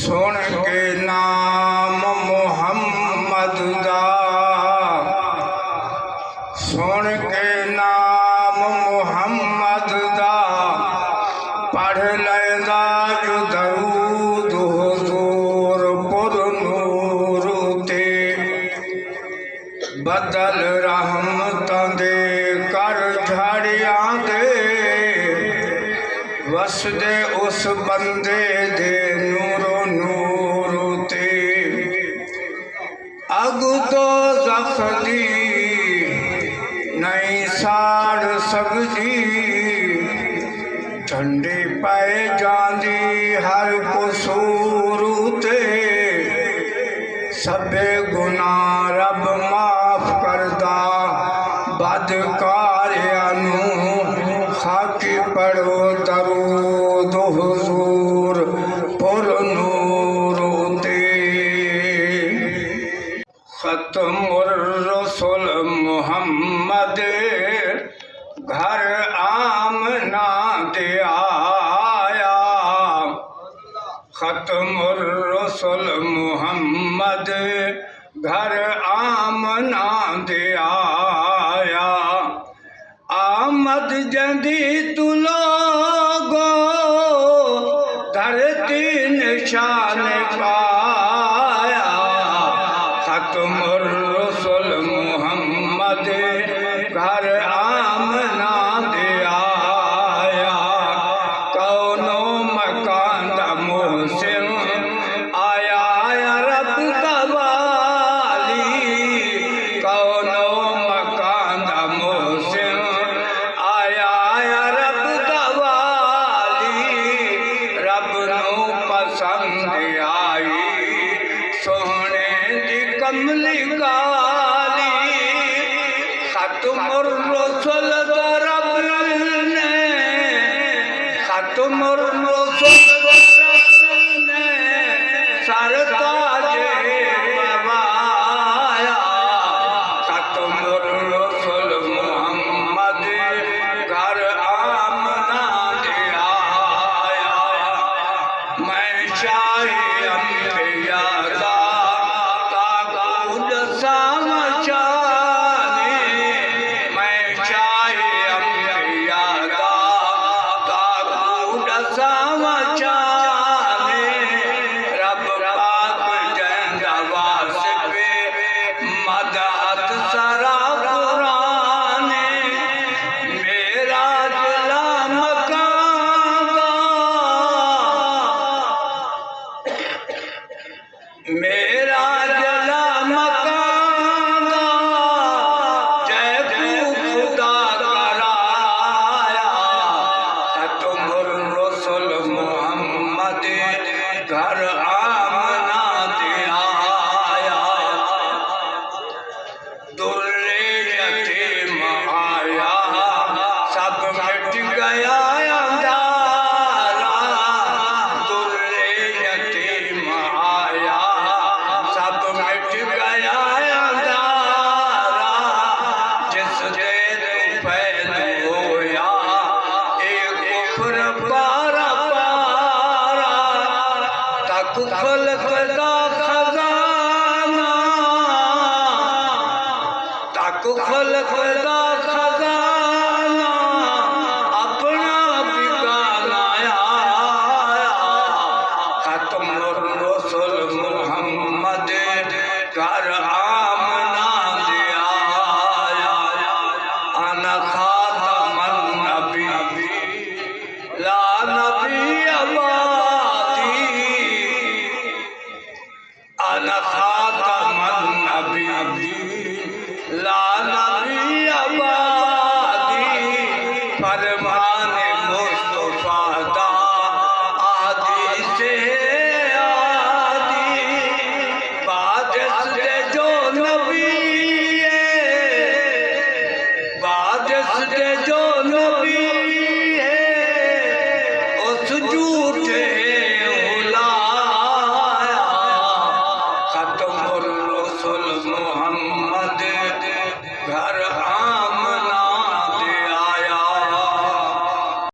सुन के नाम मुहम्मद दा, सुन के नाम मुहम्मद दा, पढ़ लैंदा जो दरूद हुजूर पुर नूर ते, बदल रहमतां दे कर झाड़ियां दे, वसदे उस बंदे दे नूरो नूर ते। अगु तो ज़ख्दी नहीं साड़ सकदी, ठंडी पाए जांदी हर कसूर ते, सबे गुनाह रब माफ करदा बदकारियां नूं, खाकी पढ़ो दरूद हुजूर पुर नूर ते। खत्मुर रसूल मुहम्मद घर आमना दे आया, खत्मुर रसूल मुहम्मद घर आमना दे आया। आमद जंदी तू लोगो धरती निशान पाया, खत्मुर रसूल मुहम्मद घर आमना दे आया। कौनो मकान दा मोहसिन आया रब दा वाली, कौनो मकान दा मोहसिन आया रब दा वाली, रब नूं पसंद आई सोहणे दी कमली गाली। खत्मुर रसूल दा रब ने, खत्मुर रसूल दा रब ने सरताजे पवाया। खत्मुर रसूल मुहम्मद घर आमना दे आया। मैं शाही अंबिया दा ताकूद समझाने, मैं शाही अंबिया दा ताकूद समझाने, रब पाक जंदा वासिफे मदद सरा कुराने। मेरा जिला मकान दा, मेरा जिला मकान दा, जय खुदा कराया। खत्मुर रसूल मुहम्मद घर आमना दे आया। दुर्रे यतीम आया सब मिट गया अंधारा, दुर्रे यतीम आया सब मिट गया अंधारा। जिस दे फैल होया एक कुफर पारा पारा, तक खल्क दा खजाना, तक खल्क दा